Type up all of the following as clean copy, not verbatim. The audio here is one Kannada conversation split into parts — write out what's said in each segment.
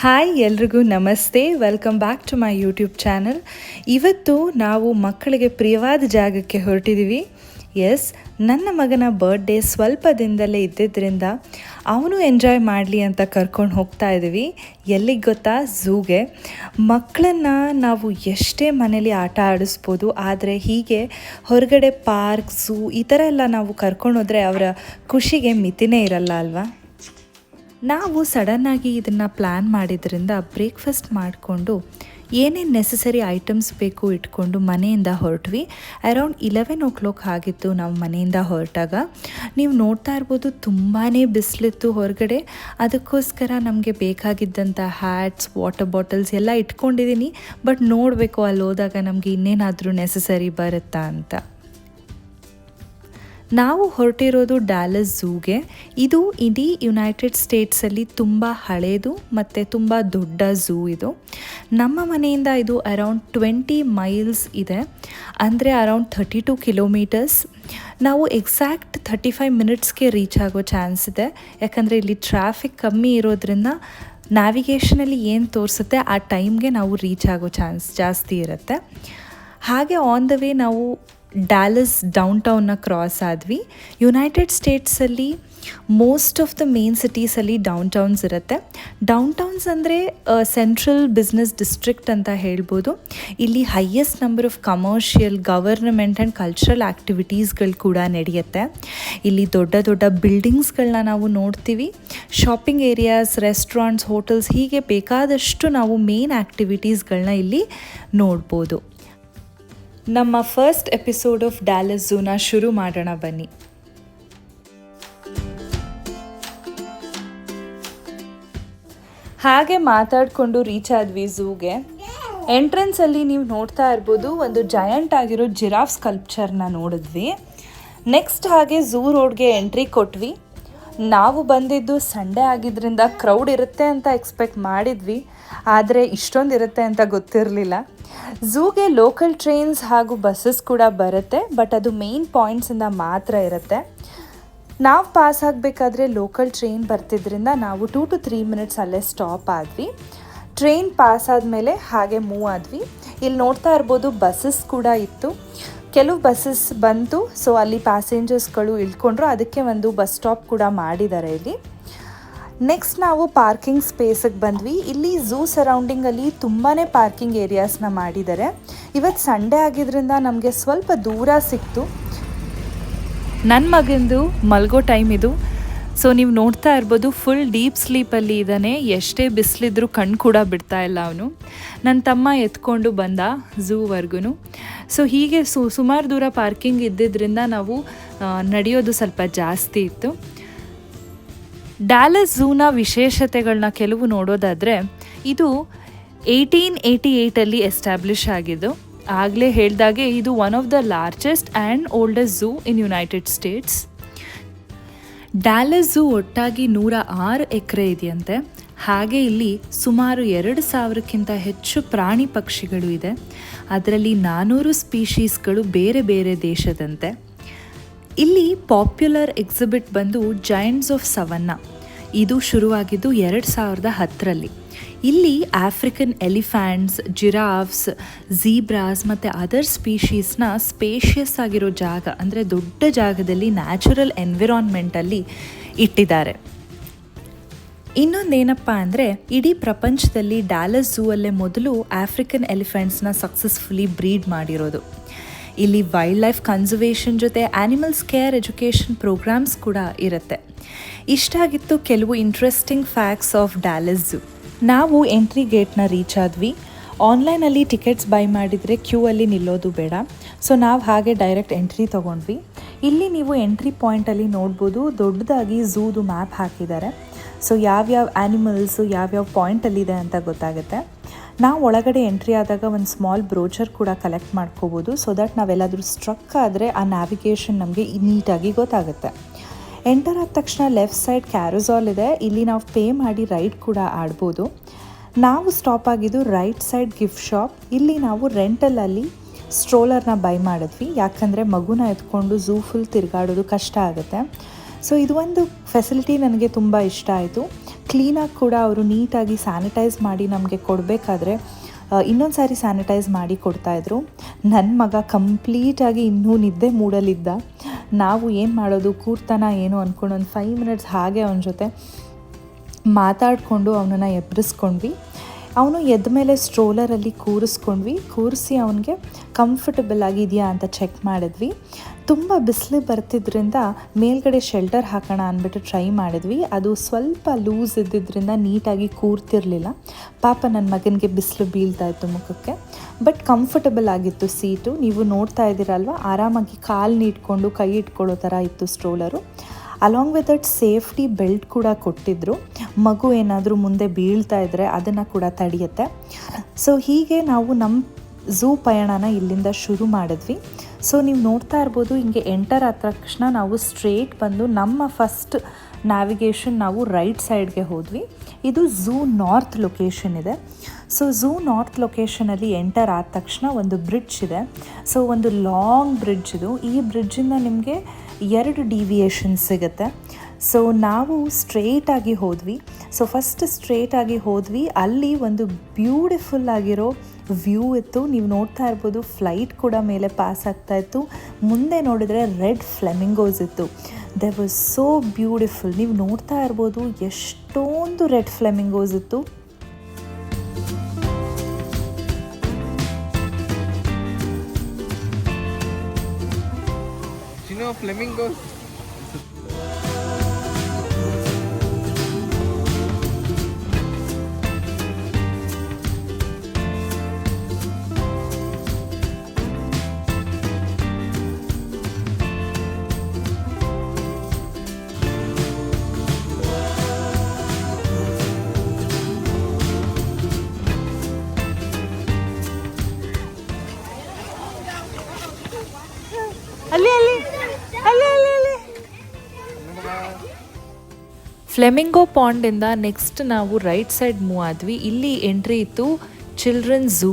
ಹಾಯ್ ಎಲ್ರಿಗೂ ನಮಸ್ತೆ. Welcome back to my YouTube channel. ಇವತ್ತು ನಾವು ಮಕ್ಕಳಿಗೆ ಪ್ರಿಯವಾದ ಜಾಗಕ್ಕೆ ಹೊರಟಿದ್ದೀವಿ. ಎಸ್, ನನ್ನ ಮಗನ ಬರ್ಡೇ ಸ್ವಲ್ಪ ದಿನದಲ್ಲೇ ಇದ್ದಿದ್ದರಿಂದ ಅವನು ಎಂಜಾಯ್ ಮಾಡಲಿ ಅಂತ ಕರ್ಕೊಂಡು ಹೋಗ್ತಾ ಇದ್ದೀವಿ. ಎಲ್ಲಿಗೆ ಗೊತ್ತಾ? ಝೂಗೆ. ಮಕ್ಕಳನ್ನು ನಾವು ಎಷ್ಟೇ ಮನೇಲಿ ಆಟ ಆಡಿಸ್ಬೋದು, ಆದರೆ ಹೀಗೆ ಹೊರಗಡೆ ಪಾರ್ಕ್, ಝೂ ಈ ಥರ ಎಲ್ಲ ನಾವು ಕರ್ಕೊಂಡು ಹೋದರೆ ಅವರ ಖುಷಿಗೆ ಮಿತಿನೇ ಇರಲ್ಲ ಅಲ್ವಾ? ನಾವು ಸಡನ್ನಾಗಿ ಇದನ್ನು ಪ್ಲ್ಯಾನ್ ಮಾಡಿದ್ರಿಂದ ಬ್ರೇಕ್ಫಾಸ್ಟ್ ಮಾಡಿಕೊಂಡು ಏನೇನು ನೆಸಸರಿ ಐಟಮ್ಸ್ ಬೇಕು ಇಟ್ಕೊಂಡು ಮನೆಯಿಂದ ಹೊರಟ್ವಿ. ಅರೌಂಡ್ 11 ಆಗಿತ್ತು ನಾವು ಮನೆಯಿಂದ ಹೊರಟಾಗ. ನೀವು ನೋಡ್ತಾ ಇರ್ಬೋದು, ತುಂಬಾ ಬಿಸಿಲಿತ್ತು ಹೊರಗಡೆ. ಅದಕ್ಕೋಸ್ಕರ ನಮಗೆ ಬೇಕಾಗಿದ್ದಂಥ ಹ್ಯಾಟ್ಸ್, ವಾಟರ್ ಬಾಟಲ್ಸ್ ಎಲ್ಲ ಇಟ್ಕೊಂಡಿದ್ದೀನಿ. ಬಟ್ ನೋಡಬೇಕು ಅಲ್ಲಿ ಹೋದಾಗ ನಮಗೆ ಇನ್ನೇನಾದರೂ ನೆಸಸರಿ ಬರುತ್ತಾ ಅಂತ. ನಾವು ಹೊರಟಿರೋದು ಡ್ಯಾಲಸ್ ಝೂಗೆ. ಇದು ಇಡೀ ಯುನೈಟೆಡ್ ಸ್ಟೇಟ್ಸಲ್ಲಿ ತುಂಬ ಹಳೇದು ಮತ್ತು ತುಂಬ ದೊಡ್ಡ ಝೂ ಇದು. ನಮ್ಮ ಮನೆಯಿಂದ ಇದು ಅರೌಂಡ್ 20 ಮೈಲ್ಸ್ ಇದೆ, ಅಂದರೆ ಅರೌಂಡ್ 32 ಕಿಲೋಮೀಟರ್ಸ್. ನಾವು ಎಕ್ಸಾಕ್ಟ್ 35 ಮಿನಿಟ್ಸ್ಗೆ ರೀಚ್ ಆಗೋ ಚಾನ್ಸ್ ಇದೆ, ಯಾಕಂದರೆ ಇಲ್ಲಿ ಟ್ರಾಫಿಕ್ ಕಮ್ಮಿ ಇರೋದ್ರಿಂದ ನ್ಯಾವಿಗೇಷನಲ್ಲಿ ಏನು ತೋರಿಸುತ್ತೆ ಆ ಟೈಮ್ಗೆ ನಾವು ರೀಚ್ ಆಗೋ ಚಾನ್ಸ್ ಜಾಸ್ತಿ ಇರುತ್ತೆ. ಹಾಗೆ ಆನ್ ದ ವೇ ನಾವು ಡ್ಯಾಲಸ್ ಡೌನ್ ಟೌನ್ನ ಕ್ರಾಸ್ ಆದ್ವಿ. ಯುನೈಟೆಡ್ ಸ್ಟೇಟ್ಸಲ್ಲಿ ಮೋಸ್ಟ್ ಆಫ್ ದ ಮೇನ್ ಸಿಟೀಸಲ್ಲಿ ಡೌನ್ ಟೌನ್ಸ್ ಇರುತ್ತೆ. ಡೌನ್ ಟೌನ್ಸ್ ಅಂದರೆ ಸೆಂಟ್ರಲ್ ಬಿಸ್ನೆಸ್ ಡಿಸ್ಟ್ರಿಕ್ಟ್ ಅಂತ ಹೇಳ್ಬೋದು. ಇಲ್ಲಿ highest number of commercial, government and cultural ಆ್ಯಕ್ಟಿವಿಟೀಸ್ಗಳು ಕೂಡ ನಡೆಯುತ್ತೆ. ಇಲ್ಲಿ ದೊಡ್ಡ ದೊಡ್ಡ ಬಿಲ್ಡಿಂಗ್ಸ್ಗಳನ್ನ ನಾವು ನೋಡ್ತೀವಿ. ಶಾಪಿಂಗ್ ಏರಿಯಾಸ್, ರೆಸ್ಟೋರೆಂಟ್ಸ್, ಹೋಟೆಲ್ಸ್, ಹೀಗೆ ಬೇಕಾದಷ್ಟು ನಾವು ಮೇನ್ ಆ್ಯಕ್ಟಿವಿಟೀಸ್ಗಳನ್ನ ಇಲ್ಲಿ ನೋಡ್ಬೋದು. ನಮ್ಮ ಫಸ್ಟ್ ಎಪಿಸೋಡ್ ಆಫ್ ಡ್ಯಾಲಸ್ ಝೂನ ಶುರು ಮಾಡೋಣ ಬನ್ನಿ. ಹಾಗೆ ಮಾತಾಡಿಕೊಂಡು ರೀಚ್ ಆದ್ವಿ ಝೂಗೆ. ಎಂಟ್ರೆನ್ಸಲ್ಲಿ ನೀವು ನೋಡ್ತಾ ಇರ್ಬೋದು, ಒಂದು ಜಯಂಟ್ ಆಗಿರೋ ಜಿರಾಫ್ ಸ್ಕಲ್ಪ್ಚರ್ನ ನೋಡಿದ್ವಿ. ನೆಕ್ಸ್ಟ್ ಹಾಗೆ ಝೂ ರೋಡ್ಗೆ ಎಂಟ್ರಿ ಕೊಟ್ವಿ. ನಾವು ಬಂದಿದ್ದು ಸಂಡೇ ಆಗಿದ್ದರಿಂದ ಕ್ರೌಡ್ ಇರುತ್ತೆ ಅಂತ ಎಕ್ಸ್ಪೆಕ್ಟ್ ಮಾಡಿದ್ವಿ, ಆದರೆ ಇಷ್ಟೊಂದು ಇರುತ್ತೆ ಅಂತ ಗೊತ್ತಿರಲಿಲ್ಲ. ಝೂಗೆ ಲೋಕಲ್ ಟ್ರೈನ್ಸ್ ಹಾಗೂ ಬಸ್ಸಸ್ ಕೂಡ ಬರುತ್ತೆ, ಬಟ್ ಅದು ಮೇನ್ ಪಾಯಿಂಟ್ಸಿಂದ ಮಾತ್ರ ಇರುತ್ತೆ. ನಾವು ಪಾಸ್ ಆಗಬೇಕಾದ್ರೆ ಲೋಕಲ್ ಟ್ರೈನ್ ಬರ್ತಿದ್ರಿಂದ ನಾವು 2 to 3 ಮಿನಿಟ್ಸ್ ಅಲ್ಲೇ ಸ್ಟಾಪ್ ಆದ್ವಿ. ಟ್ರೈನ್ ಪಾಸ್ ಆದಮೇಲೆ ಹಾಗೆ ಮೂವ್ ಆದ್ವಿ. ಇಲ್ಲಿ ನೋಡ್ತಾ ಇರ್ಬೋದು, ಬಸ್ಸಸ್ ಕೂಡ ಇತ್ತು. ಕೆಲವು ಬಸ್ಸಸ್ ಬಂತು, ಸೊ ಅಲ್ಲಿ ಪ್ಯಾಸೆಂಜರ್ಸ್ಗಳು ಇಳ್ಕೊಂಡ್ರು. ಅದಕ್ಕೆ ಒಂದು ಬಸ್ ಸ್ಟಾಪ್ ಕೂಡ ಮಾಡಿದ್ದಾರೆ ಇಲ್ಲಿ. ನೆಕ್ಸ್ಟ್ ನಾವು ಪಾರ್ಕಿಂಗ್ ಸ್ಪೇಸಿಗೆ ಬಂದ್ವಿ. ಇಲ್ಲಿ ಝೂ ಸರೌಂಡಿಂಗಲ್ಲಿ ತುಂಬಾ ಪಾರ್ಕಿಂಗ್ ಏರಿಯಾಸ್ನ ಮಾಡಿದ್ದಾರೆ. ಇವತ್ತು ಸಂಡೇ ಆಗಿದ್ದರಿಂದ ನಮಗೆ ಸ್ವಲ್ಪ ದೂರ ಸಿಕ್ತು. ನನ್ನ ಮಗಂದು ಮಲ್ಗೋ ಟೈಮ್ ಇದು. ಸೊ ನೀವು ನೋಡ್ತಾ ಇರ್ಬೋದು, ಫುಲ್ ಡೀಪ್ ಸ್ಲೀಪಲ್ಲಿ ಇದ್ದಾನೆ. ಎಷ್ಟೇ ಬಿಸಿಲಿದ್ರೂ ಕಣ್ಣು ಕೂಡ ಬಿಡ್ತಾ ಇಲ್ಲ ಅವನು. ನನ್ನ ತಮ್ಮ ಎತ್ಕೊಂಡು ಬಂದ ಝೂವರೆಗೂ. ಸೊ ಹೀಗೆ ಸುಮಾರು ದೂರ ಪಾರ್ಕಿಂಗ್ ಇದ್ದಿದ್ದರಿಂದ ನಾವು ನಡೆಯೋದು ಸ್ವಲ್ಪ ಜಾಸ್ತಿ ಇತ್ತು. ಡ್ಯಾಲಸ್ ಝೂನ ವಿಶೇಷತೆಗಳನ್ನ ಕೆಲವು ನೋಡೋದಾದರೆ, ಇದು 1888 ಎಸ್ಟಾಬ್ಲಿಷ್ ಆಗಿದ್ದು. ಆಗಲೇ ಹೇಳಿದಾಗೆ ಇದು one of the largest and oldest zoo in United States. Dallas zoo ಒಟ್ಟಾಗಿ 106 ಎಕರೆ ಇದೆಯಂತೆ. ಹಾಗೆ ಇಲ್ಲಿ ಸುಮಾರು 2000ಕ್ಕಿಂತ ಹೆಚ್ಚು ಪ್ರಾಣಿ ಪಕ್ಷಿಗಳು ಇದೆ. ಅದರಲ್ಲಿ 400 ಸ್ಪೀಶೀಸ್ಗಳು ಬೇರೆ ಬೇರೆ ದೇಶದಂತೆ. ಇಲ್ಲಿ ಪಾಪ್ಯುಲರ್ ಎಕ್ಸಿಬಿಟ್ ಬಂದು ಜೈಂಟ್ಸ್ ಆಫ್ ಸವನ್ನಾ. ಇದು ಶುರುವಾಗಿದ್ದು 2010ರಲ್ಲಿ. ಇಲ್ಲಿ ಆಫ್ರಿಕನ್ ಎಲಿಫ್ಯಾಂಟ್ಸ್, ಜಿರಾಫ್ಸ್, ಝೀಬ್ರಾಸ್ ಮತ್ತು ಅದರ್ ಸ್ಪೀಶೀಸ್ನ ಸ್ಪೇಷಿಯಸ್ ಆಗಿರೋ ಜಾಗ, ಅಂದರೆ ದೊಡ್ಡ ಜಾಗದಲ್ಲಿ ನ್ಯಾಚುರಲ್ ಎನ್ವಿರಾನ್ಮೆಂಟಲ್ಲಿ ಇಟ್ಟಿದ್ದಾರೆ. ಇನ್ನೊಂದೇನಪ್ಪ ಅಂದರೆ, ಇಡೀ ಪ್ರಪಂಚದಲ್ಲಿ ಡ್ಯಾಲಸ್ ಝೂ ಅಲ್ಲೇ ಮೊದಲು ಆಫ್ರಿಕನ್ ಎಲಿಫೆಂಟ್ಸ್ನ ಸಕ್ಸಸ್ಫುಲಿ ಬ್ರೀಡ್ ಮಾಡಿರೋದು. ಇಲ್ಲಿ ವೈಲ್ಡ್ ಲೈಫ್ ಕನ್ಸರ್ವೇಷನ್ ಜೊತೆ ಆ್ಯನಿಮಲ್ಸ್ ಕೇರ್ ಎಜುಕೇಷನ್ ಪ್ರೋಗ್ರಾಮ್ಸ್ ಕೂಡ ಇರುತ್ತೆ. ಇಷ್ಟಾಗಿತ್ತು ಕೆಲವು interesting facts of Dallas zoo. ನಾವು ಎಂಟ್ರಿ ಗೇಟ್ನ ರೀಚ್ ಆದ್ವಿ. ಆನ್ಲೈನಲ್ಲಿ ಟಿಕೆಟ್ಸ್ ಬೈ ಮಾಡಿದರೆ ಕ್ಯೂ ಅಲ್ಲಿ ನಿಲ್ಲೋದು ಬೇಡ. ಸೊ ನಾವು ಹಾಗೆ ಡೈರೆಕ್ಟ್ ಎಂಟ್ರಿ ತೊಗೊಂಡ್ವಿ. ಇಲ್ಲಿ ನೀವು ಎಂಟ್ರಿ ಪಾಯಿಂಟಲ್ಲಿ ನೋಡ್ಬೋದು, ದೊಡ್ಡದಾಗಿ ಝೂದು ಮ್ಯಾಪ್ ಹಾಕಿದ್ದಾರೆ. ಸೊ ಯಾವ್ಯಾವ ಆ್ಯನಿಮಲ್ಸು ಯಾವ್ಯಾವ ಪಾಯಿಂಟಲ್ಲಿದೆ ಅಂತ ಗೊತ್ತಾಗುತ್ತೆ. ನಾವು ಒಳಗಡೆ ಎಂಟ್ರಿ ಆದಾಗ ಒಂದು ಸ್ಮಾಲ್ ಬ್ರೋಚರ್ ಕೂಡ ಕಲೆಕ್ಟ್ ಮಾಡ್ಕೋಬೋದು, ಸೊ ದಟ್ ನಾವೆಲ್ಲಾದರೂ ಸ್ಟ್ರಕ್ ಆದರೆ ಆ ನ್ಯಾವಿಗೇಷನ್ ನಮಗೆ ನೀಟಾಗಿ ಗೊತ್ತಾಗುತ್ತೆ. ಎಂಟರ್ ಆದ ತಕ್ಷಣ ಲೆಫ್ಟ್ ಸೈಡ್ ಕ್ಯಾರೋಸಾಲ್ ಇದೆ. ಇಲ್ಲಿ ನಾವು ಪೇ ಮಾಡಿ ರೈಡ್ ಕೂಡ ಆಡ್ಬೋದು. ನಾವು ಸ್ಟಾಪ್ ಆಗಿದ್ದು ರೈಟ್ ಸೈಡ್ ಗಿಫ್ಟ್ ಶಾಪ್. ಇಲ್ಲಿ ನಾವು ರೆಂಟಲಲ್ಲಿ ಸ್ಟ್ರೋಲರ್ನ ಬೈ ಮಾಡಿದ್ವಿ, ಯಾಕಂದರೆ ಮಗುನ ಎತ್ಕೊಂಡು ಝೂ ಫುಲ್ ತಿರುಗಾಡೋದು ಕಷ್ಟ ಆಗುತ್ತೆ. ಸೊ ಇದು ಒಂದು ಫೆಸಿಲಿಟಿ ನನಗೆ ತುಂಬ ಇಷ್ಟ ಆಯಿತು. ಕ್ಲೀನಾಗಿ ಕೂಡ ಅವರು ನೀಟಾಗಿ ಸ್ಯಾನಿಟೈಸ್ ಮಾಡಿ ನಮಗೆ ಕೊಡಬೇಕಾದ್ರೆ ಇನ್ನೊಂದು ಸಾರಿ ಸ್ಯಾನಿಟೈಸ್ ಮಾಡಿ ಕೊಡ್ತಾಯಿದ್ರು. ನನ್ನ ಮಗ ಕಂಪ್ಲೀಟಾಗಿ ಇನ್ನೂ ನಿದ್ದೆ ಮೂಡಲಿದ್ದ. ನಾವು ಏನು ಮಾಡೋದು, ಕೂರ್ತಾನ ಏನು ಅಂದ್ಕೊಂಡು ಒಂದು 5 ಮಿನಿಟ್ಸ್ ಹಾಗೆ ಅವನ ಜೊತೆ ಮಾತಾಡಿಕೊಂಡು ಅವನನ್ನು ಎಬ್ಬರಿಸ್ಕೊಂಡ್ವಿ. ಅವನು ಎದ್ದ ಮೇಲೆ ಸ್ಟ್ರೋಲರಲ್ಲಿ ಕೂರಿಸಿ ಅವನಿಗೆ ಕಂಫರ್ಟಬಲ್ ಆಗಿದೆಯಾ ಅಂತ ಚೆಕ್ ಮಾಡಿದ್ವಿ. ತುಂಬ ಬಿಸಿಲು ಬರ್ತಿದ್ರಿಂದ ಮೇಲ್ಗಡೆ ಶೆಲ್ಟರ್ ಹಾಕೋಣ ಅಂದ್ಬಿಟ್ಟು ಟ್ರೈ ಮಾಡಿದ್ವಿ. ಅದು ಸ್ವಲ್ಪ ಲೂಸ್ ಇದ್ದಿದ್ದರಿಂದ ನೀಟಾಗಿ ಕೂರ್ತಿರ್ಲಿಲ್ಲ. ಪಾಪ ನನ್ನ ಮಗನಿಗೆ ಬಿಸಿಲು ಬೀಳ್ತಾಯಿತ್ತು ಮುಖಕ್ಕೆ. ಬಟ್ ಕಂಫರ್ಟಬಲ್ ಆಗಿತ್ತು ಸೀಟು. ನೀವು ನೋಡ್ತಾ ಇದ್ದೀರಲ್ವ, ಆರಾಮಾಗಿ ಕಾಲು ನೀಟ್ಕೊಂಡು ಕೈ ಇಟ್ಕೊಳ್ಳೋ ಥರ ಇತ್ತು stroller. Along with that safety belt ಕೂಡ ಕೊಟ್ಟಿದ್ದರು. ಮಗು ಏನಾದರೂ ಮುಂದೆ ಬೀಳ್ತಾ ಇದ್ದರೆ ಅದನ್ನು ಕೂಡ ತಡೆಯುತ್ತೆ. ಸೊ ಹೀಗೆ ನಾವು ನಮ್ಮ ಝೂ ಪಯಣನ ಇಲ್ಲಿಂದ ಶುರು ಮಾಡಿದ್ವಿ. ಸೊ ನೀವು ನೋಡ್ತಾ ಇರ್ಬೋದು, ಹಿಂಗೆ ಎಂಟರ್ ಆದ ತಕ್ಷಣ ನಾವು ಸ್ಟ್ರೇಟ್ ಬಂದು ನಮ್ಮ ಫಸ್ಟ್ ನ್ಯಾವಿಗೇಷನ್ ನಾವು ರೈಟ್ ಸೈಡ್ಗೆ ಹೋದ್ವಿ. ಇದು ಝೂ ನಾರ್ತ್ ಲೊಕೇಶನ್ ಇದೆ. ಸೊ ಝೂ ನಾರ್ತ್ ಲೊಕೇಶನಲ್ಲಿ ಎಂಟರ್ ಆದ ತಕ್ಷಣ ಒಂದು ಬ್ರಿಡ್ಜ್ ಇದೆ. ಸೊ ಒಂದು ಲಾಂಗ್ ಬ್ರಿಡ್ಜ್ ಇದು. ಈ ಬ್ರಿಡ್ಜಿಂದ ನಿಮಗೆ 2 ಡಿವಿಯೇಷನ್ಸ್ ಸಿಗುತ್ತೆ. ಸೊ ನಾವು ಸ್ಟ್ರೇಟಾಗಿ ಹೋದ್ವಿ. ಸೊ ಫಸ್ಟ್ ಸ್ಟ್ರೇಟಾಗಿ ಹೋದ್ವಿ. ಅಲ್ಲಿ ಒಂದು ಬ್ಯೂಟಿಫುಲ್ ಆಗಿರೋ ವ್ಯೂ ಇತ್ತು. ನೀವು ನೋಡ್ತಾ ಇರ್ಬೋದು, ಫ್ಲೈಟ್ ಕೂಡ ಮೇಲೆ ಪಾಸ್ ಆಗ್ತಾಯಿತ್ತು. ಮುಂದೆ ನೋಡಿದ್ರೆ ರೆಡ್ ಫ್ಲೆಮಿಂಗೋಸ್ ಇತ್ತು. They was so beautiful. ನೀವು ನೋಡ್ತಾ ಇರ್ಬೋದು ಎಷ್ಟೊಂದು ರೆಡ್ ಫ್ಲೆಮಿಂಗೋಸ್ ಇತ್ತು. Flamingos. ಫ್ಲೆಮಿಂಗೋ ಪಾಂಡಿಂದ ನೆಕ್ಸ್ಟ್ ನಾವು ರೈಟ್ ಸೈಡ್ ಮೂವ್ ಆದ್ವಿ. ಇಲ್ಲಿ ಎಂಟ್ರಿ ಇತ್ತು ಚಿಲ್ಡ್ರನ್ ಝೂ.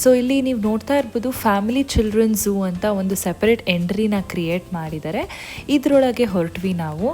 ಸೊ ಇಲ್ಲಿ ನೀವು ನೋಡ್ತಾ ಇರ್ಬೋದು, ಫ್ಯಾಮಿಲಿ ಚಿಲ್ಡ್ರನ್ ಝೂ ಅಂತ ಒಂದು ಸೆಪರೇಟ್ ಎಂಟ್ರಿನ ಕ್ರಿಯೇಟ್ ಮಾಡಿದ್ದಾರೆ. ಇದರೊಳಗೆ ಹೊರಟ್ವಿ ನಾವು.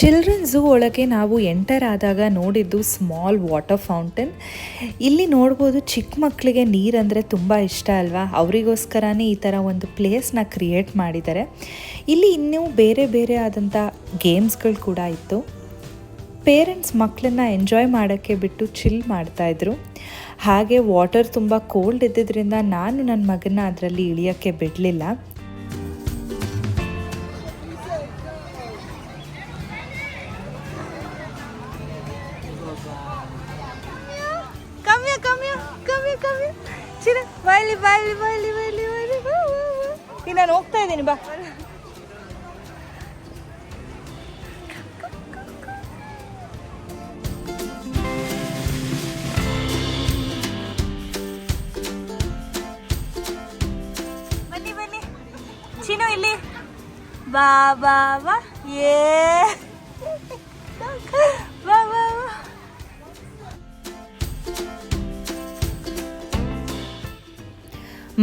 ಚಿಲ್ಡ್ರನ್ ಝೂ ಒಳಗೆ ನಾವು ಎಂಟರ್ ಆದಾಗ ನೋಡಿದ್ದು ಸ್ಮಾಲ್ ವಾಟರ್ ಫೌಂಟೇನ್. ಇಲ್ಲಿ ನೋಡ್ಬೋದು, ಚಿಕ್ಕ ಮಕ್ಕಳಿಗೆ ನೀರಂದರೆ ತುಂಬ ಇಷ್ಟ ಅಲ್ವಾ, ಅವರಿಗೋಸ್ಕರನೇ ಈ ಥರ ಒಂದು ಪ್ಲೇಸ್ನ ಕ್ರಿಯೇಟ್ ಮಾಡಿದ್ದಾರೆ. ಇಲ್ಲಿ ಇನ್ನೂ ಬೇರೆ ಬೇರೆ ಆದಂಥ ಗೇಮ್ಸ್ಗಳು ಕೂಡ ಇತ್ತು. ಪೇರೆಂಟ್ಸ್ ಮಕ್ಕಳನ್ನ ಎಂಜಾಯ್ ಮಾಡೋಕ್ಕೆ ಬಿಟ್ಟು ಚಿಲ್ ಮಾಡ್ತಾಯಿದ್ರು. ಹಾಗೆ ವಾಟರ್ ತುಂಬ ಕೋಲ್ಡ್ ಇದ್ದಿದ್ದರಿಂದ ನಾನು ನನ್ನ ಮಗನ ಅದರಲ್ಲಿ ಇಳಿಯೋಕ್ಕೆ ಬಿಡಲಿಲ್ಲ. ನಾನು ಹೋಗ್ತಾ ಇದ್ದೀನಿ, ಬಾ. ಬನ್ನಿ ಬನ್ನಿ ಚಿನ್ನು, ಇಲ್ಲಿ ಬಾ ಬಾ ಬಾ. ಬಾ ಬಾ.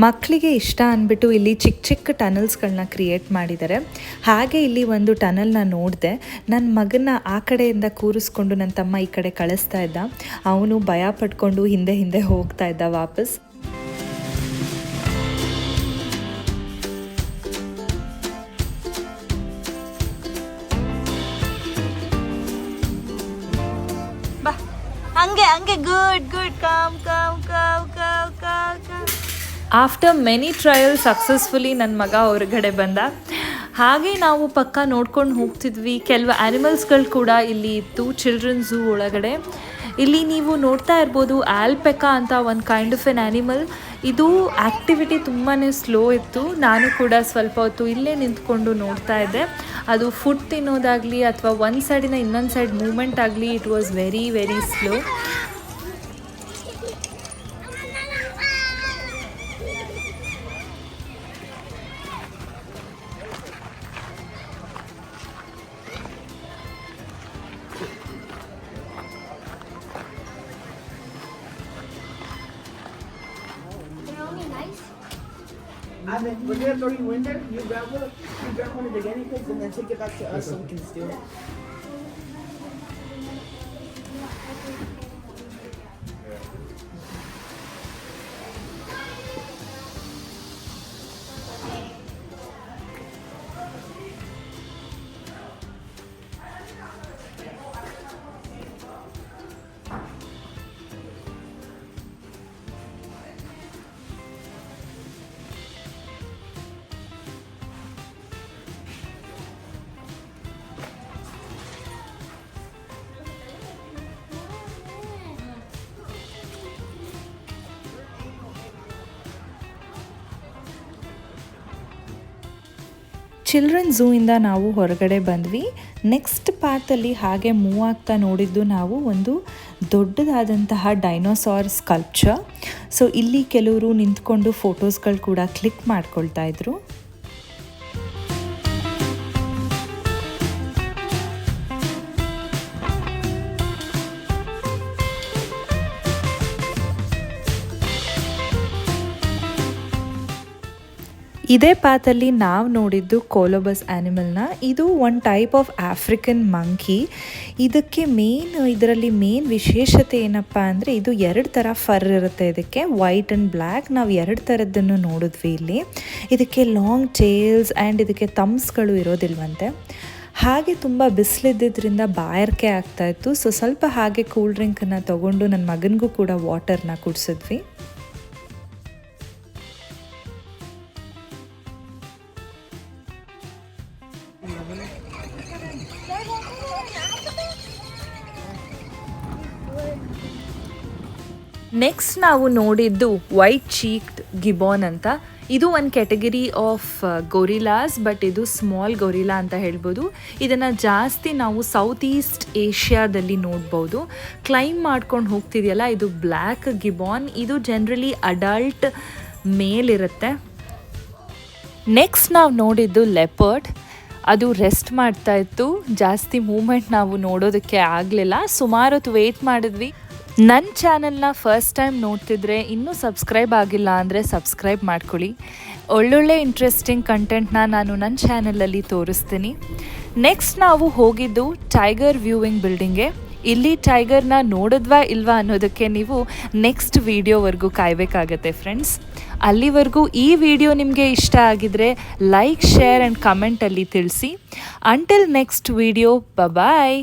ಮಕ್ಕಳಿಗೆ ಇಷ್ಟ ಅಂದ್ಬಿಟ್ಟು ಇಲ್ಲಿ ಚಿಕ್ಕ ಚಿಕ್ಕ ಟನಲ್ಸ್ಗಳನ್ನ ಕ್ರಿಯೇಟ್ ಮಾಡಿದ್ದಾರೆ. ಹಾಗೆ ಇಲ್ಲಿ ಒಂದು ಟನಲ್ನ ನೋಡಿದೆ. ನನ್ನ ಮಗನ ಆ ಕಡೆಯಿಂದ ಕೂರಿಸ್ಕೊಂಡು ನನ್ನ ತಮ್ಮ ಈ ಕಡೆ ಕಳಿಸ್ತಾ ಇದ್ದ. ಅವನು ಭಯ ಪಟ್ಕೊಂಡು ಹಿಂದೆ ಹಿಂದೆ ಹೋಗ್ತಾ ಇದ್ದ ವಾಪಸ್. ಬಾ, ಹಂಗೆ ಹಂಗೆ. Good good. Come come come come come come. After many trial successfully ನನ್ನ ಮಗ ಹೊರಗಡೆ ಬಂದ. ಹಾಗೆ ನಾವು ಪಕ್ಕ ನೋಡ್ಕೊಂಡು ಹೋಗ್ತಿದ್ವಿ. ಕೆಲವು ಆ್ಯನಿಮಲ್ಸ್ಗಳು ಕೂಡ ಇಲ್ಲಿ ಇತ್ತು ಚಿಲ್ಡ್ರನ್ ಝೂ ಒಳಗಡೆ. ಇಲ್ಲಿ ನೀವು ನೋಡ್ತಾ ಇರ್ಬೋದು ಆಲ್ಪೆಕಾ ಅಂತ ಒಂದು ಕೈಂಡ್ ಆಫ್ ಎನ್ ಆ್ಯನಿಮಲ್. ಇದು ಆ್ಯಕ್ಟಿವಿಟಿ ತುಂಬಾ ಸ್ಲೋ ಇತ್ತು. ನಾನು ಕೂಡ ಸ್ವಲ್ಪ ಹೊತ್ತು ಇಲ್ಲೇ ನಿಂತ್ಕೊಂಡು ನೋಡ್ತಾ ಇದ್ದೆ. ಅದು ಫುಡ್ ತಿನ್ನೋದಾಗಲಿ ಅಥವಾ ಒಂದು ಸೈಡಿನ ಇನ್ನೊಂದು ಸೈಡ್ ಮೂಮೆಂಟ್ ಆಗಲಿ, it was very very slow. And then when they're throwing you in there, you grab one of the guinea pigs and then take it back to us so we can steal it. Children zoo ಇಂದ ನಾವು ಹೊರಗಡೆ ಬಂದ್ವಿ. ನೆಕ್ಸ್ಟ್ ಪಾತಲ್ಲಿ ಹಾಗೆ ಮೂವ್ ಆಗ್ತಾ ನೋಡಿದ್ದು ನಾವು ಒಂದು ದೊಡ್ಡದಾದಂತಹ ಡೈನೋಸಾರ್ ಸ್ಕಲ್ಪ್ಚರ್. ಸೊ ಇಲ್ಲಿ ಕೆಲವರು ನಿಂತ್ಕೊಂಡು ಫೋಟೋಸ್ಗಳು ಕೂಡ ಕ್ಲಿಕ್ ಮಾಡ್ಕೊಳ್ತಾ ಇದ್ರು. ಇದೇ ಪಾತಲ್ಲಿ ನಾವು ನೋಡಿದ್ದು ಕೋಲೋಬಸ್ ಆ್ಯನಿಮಲ್ನ. ಇದು ಒಂದು ಟೈಪ್ ಆಫ್ ಆಫ್ರಿಕನ್ ಮಂಕಿ. ಇದರಲ್ಲಿ ಮೇನ್ ವಿಶೇಷತೆ ಏನಪ್ಪ ಅಂದರೆ ಇದು 2 ಥರ ಫರ್ ಇರುತ್ತೆ. ಇದಕ್ಕೆ ವೈಟ್ ಆ್ಯಂಡ್ ಬ್ಲ್ಯಾಕ್. ನಾವು 2 ಥರದ್ದನ್ನು ನೋಡಿದ್ವಿ ಇಲ್ಲಿ. ಇದಕ್ಕೆ ಲಾಂಗ್ ಟೇಲ್ಸ್ ಆ್ಯಂಡ್ ಇದಕ್ಕೆ ಥಮ್ಸ್ಗಳು ಇರೋದಿಲ್ವಂತೆ. ಹಾಗೆ ತುಂಬ ಬಿಸಿಲಿದ್ದರಿಂದ ಬಾಯಾರಿಕೆ ಆಗ್ತಾಯಿತ್ತು. ಸೊ ಸ್ವಲ್ಪ ಹಾಗೆ ಕೂಲ್ ಡ್ರಿಂಕನ್ನು ತೊಗೊಂಡು ನನ್ನ ಮಗನಿಗೂ ಕೂಡ ವಾಟರ್ನ ಕುಡಿಸಿದ್ವಿ. ನೆಕ್ಸ್ಟ್ ನಾವು ನೋಡಿದ್ದು ವೈಟ್ ಚೀಕ್ಡ್ ಗಿಬಾನ್ ಅಂತ. ಇದು ಒಂದು ಕ್ಯಾಟಗರಿ ಆಫ್ ಗೊರಿಲಾಸ್, ಬಟ್ ಇದು ಸ್ಮಾಲ್ ಗೊರಿಲಾ ಅಂತ ಹೇಳ್ಬೋದು. ಇದನ್ನು ಜಾಸ್ತಿ ನಾವು ಸೌತ್ ಈಸ್ಟ್ ಏಷ್ಯಾದಲ್ಲಿ ನೋಡ್ಬೋದು. ಕ್ಲೈಮ್ ಮಾಡ್ಕೊಂಡು ಹೋಗ್ತಿದೆಯಲ್ಲ, ಇದು ಬ್ಲ್ಯಾಕ್ ಗಿಬಾನ್. ಇದು ಜನರಲಿ ಅಡಲ್ಟ್ ಮೇಲ್ ಇರುತ್ತೆ. ನೆಕ್ಸ್ಟ್ ನಾವು ನೋಡಿದ್ದು ಲೆಪರ್ಡ್. ಅದು ರೆಸ್ಟ್ ಮಾಡ್ತಾ ಇತ್ತು. ಜಾಸ್ತಿ ಮೂಮೆಂಟ್ ನಾವು ನೋಡೋದಕ್ಕೆ ಆಗಲಿಲ್ಲ. ಸುಮಾರು ಹೊತ್ತು ವೆಯ್ಟ್ ಮಾಡಿದ್ವಿ. ನನ್ನ ಚಾನಲ್ನ ಫಸ್ಟ್ ಟೈಮ್ ನೋಡ್ತಿದ್ರೆ ಇನ್ನೂ ಸಬ್ಸ್ಕ್ರೈಬ್ ಆಗಿಲ್ಲ ಅಂದರೆ ಸಬ್ಸ್ಕ್ರೈಬ್ ಮಾಡ್ಕೊಳ್ಳಿ. ಒಳ್ಳೊಳ್ಳೆ ಇಂಟ್ರೆಸ್ಟಿಂಗ್ ಕಂಟೆಂಟ್ನ ನಾನು ನನ್ನ ಚಾನಲಲ್ಲಿ ತೋರಿಸ್ತೀನಿ. ನೆಕ್ಸ್ಟ್ ನಾವು ಹೋಗಿದ್ದು ಟೈಗರ್ ವ್ಯೂವಿಂಗ್ ಬಿಲ್ಡಿಂಗ್ಗೆ. ಇಲ್ಲಿ ಟೈಗರ್ನ ನೋಡಿದ್ವಾ ಇಲ್ವಾ ಅನ್ನೋದಕ್ಕೆ ನೀವು ನೆಕ್ಸ್ಟ್ ವಿಡಿಯೋವರೆಗೂ ಕಾಯಬೇಕಾಗತ್ತೆ ಫ್ರೆಂಡ್ಸ್. ಅಲ್ಲಿವರೆಗೂ ಈ ವಿಡಿಯೋ ನಿಮಗೆ ಇಷ್ಟ ಆಗಿದ್ರೆ ಲೈಕ್, ಶೇರ್ ಆ್ಯಂಡ್ ಕಮೆಂಟಲ್ಲಿ ತಿಳಿಸಿ. ಅಂಟಿಲ್ ನೆಕ್ಸ್ಟ್ ವಿಡಿಯೋ, ಬಾಯ್.